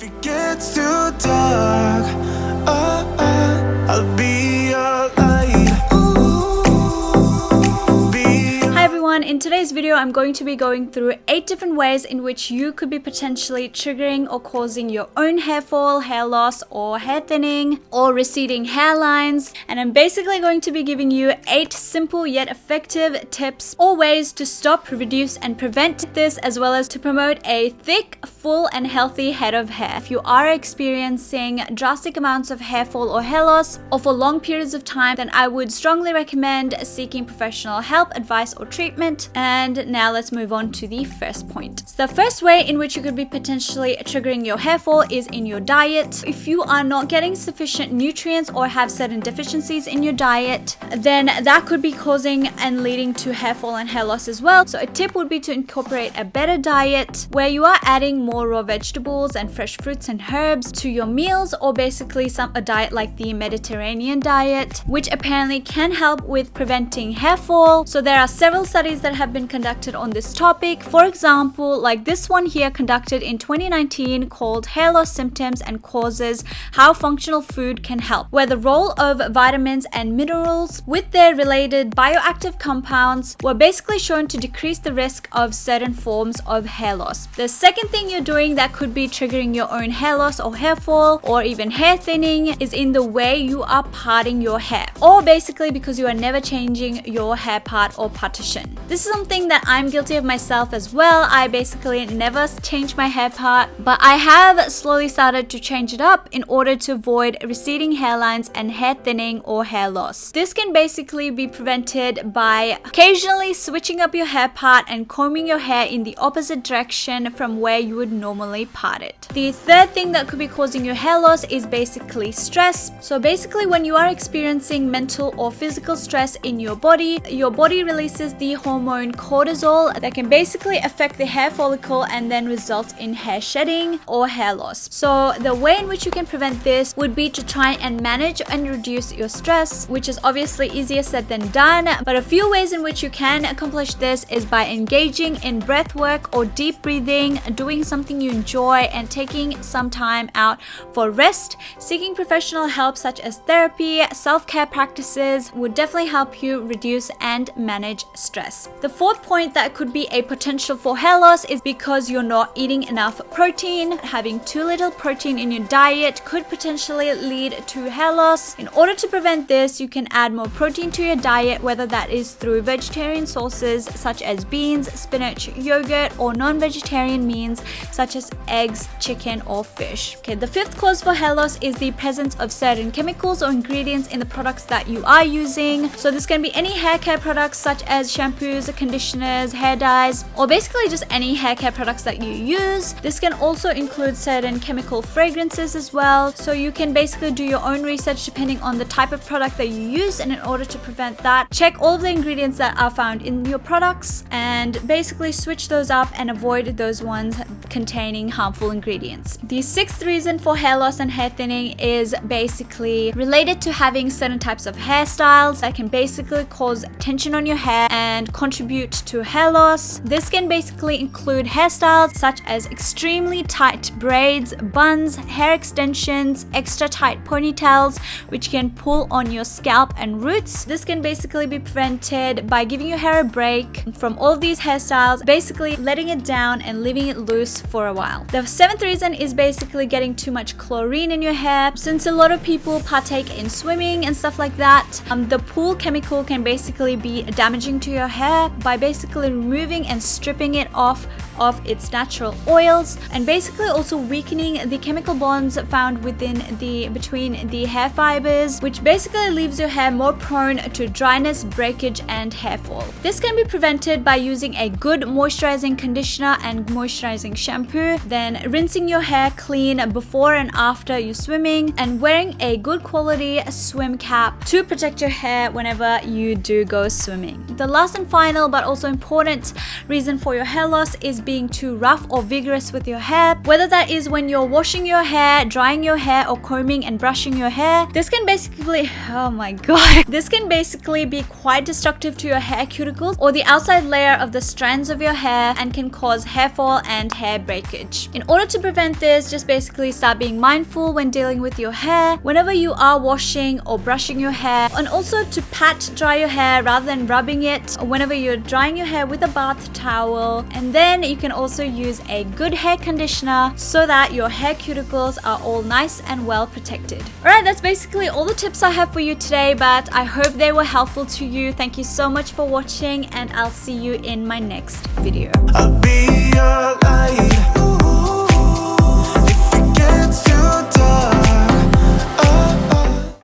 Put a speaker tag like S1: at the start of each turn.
S1: If it gets too dark, I'll be your light.
S2: Hi everyone, in today's video I'm going to be going through 8 different ways in which you could be potentially triggering or causing your own hair fall, hair loss, or hair thinning, or receding hairlines. And I'm basically going to be giving you 8 simple yet effective tips or ways to stop, reduce, and prevent this, as well as to promote a thick, full, and healthy head of hair. If you are experiencing drastic amounts of hair fall or hair loss, or for long periods of time, then I would strongly recommend seeking professional help, advice, or treatment. And now let's move on to the first point. So the first way in which you could be potentially triggering your hair fall is in your diet. If you are not getting sufficient nutrients or have certain deficiencies in your diet, then that could be causing and leading to hair fall and hair loss as well. So a tip would be to incorporate a better diet where you are adding more raw vegetables and fresh fruits and herbs to your meals, or basically a diet like the Mediterranean diet, which apparently can help with preventing hair fall. So there are several studies that have been conducted on this topic. For example, like this one here conducted in 2019 called Hair Loss Symptoms and Causes: How Functional Food Can Help, where the role of vitamins and minerals with their related bioactive compounds were basically shown to decrease the risk of certain forms of hair loss. The second thing you're doing that could be triggering your own hair loss or hair fall or even hair thinning is in the way you are parting your hair, or basically because you are never changing your hair part or partition. This is something that I'm guilty of myself as well. I basically never change my hair part, but I have slowly started to change it up in order to avoid receding hairlines and hair thinning or hair loss. This can basically be prevented by occasionally switching up your hair part and combing your hair in the opposite direction from where you would normally part it. The third thing that could be causing your hair loss is basically stress. So basically when you are experiencing mental or physical stress in your body releases the hormone cortisol that can basically affect the hair follicle and then result in hair shedding or hair loss. So the way in which you can prevent this would be to try and manage and reduce your stress, which is obviously easier said than done, but a few ways in which you can accomplish this is by engaging in breath work or deep breathing, doing something you enjoy, and taking some time out for rest. Seeking professional help such as therapy, self-care practices would definitely help you reduce and manage stress. The fourth point that could be a potential for hair loss is because you're not eating enough protein. Having too little protein in your diet could potentially lead to hair loss. In order to prevent this, you can add more protein to your diet, whether that is through vegetarian sources such as beans, spinach, yogurt, or non-vegetarian means such as eggs, chicken, or fish. Okay, the fifth cause for hair loss is the presence of certain chemicals or ingredients in the products that you are using. So this can be any hair care products such as shampoos, conditioners, hair dyes, or basically just any hair care products that you use. This can also include certain chemical fragrances as well. So you can basically do your own research depending on the type of product that you use, and in order to prevent that, check all of the ingredients that are found in your products and basically switch those up and avoid those ones containing harmful ingredients. The sixth reason for hair loss and hair thinning is basically related to having certain types of hairstyles that can basically cause tension on your hair and contribute to hair loss. This can basically include hairstyles such as extremely tight braids, buns, hair extensions, extra tight ponytails, which can pull on your scalp and roots. This can basically be prevented by giving your hair a break from all of these hairstyles, basically letting it down and leaving it loose for a while. The seventh reason is basically getting too much chlorine in your hair. Since a lot of people partake in swimming and stuff like that, the pool chemical can basically be damaging to your hair by basically removing and stripping it off of its natural oils, and basically also weakening the chemical bonds found between the hair fibers, which basically leaves your hair more prone to dryness, breakage, and hair fall. This can be prevented by using a good moisturizing conditioner and moisturizing shampoo, then rinsing your hair clean before and after you're swimming, and wearing a good quality swim cap to protect your hair whenever you do go swimming. The last and final but also important reason for your hair loss is being too rough or vigorous with your hair, whether that is when you're washing your hair, drying your hair, or combing and brushing your hair. This can basically, oh my god, this can basically be quite destructive to your hair cuticles or the outside layer of the strands of your hair and can cause hair fall and hair breakage. In order to prevent this, just basically start being mindful when dealing with your hair, whenever you are washing or brushing your hair, and also to pat dry your hair rather than rubbing it, or whenever you're drying your hair with a bath towel. And then you can also use a good hair conditioner so that your hair cuticles are all nice and well protected. Alright, that's basically all the tips I have for you today, but I hope they were helpful to you. Thank you so much for watching, and I'll see you in my next video.
S1: I'll be your light.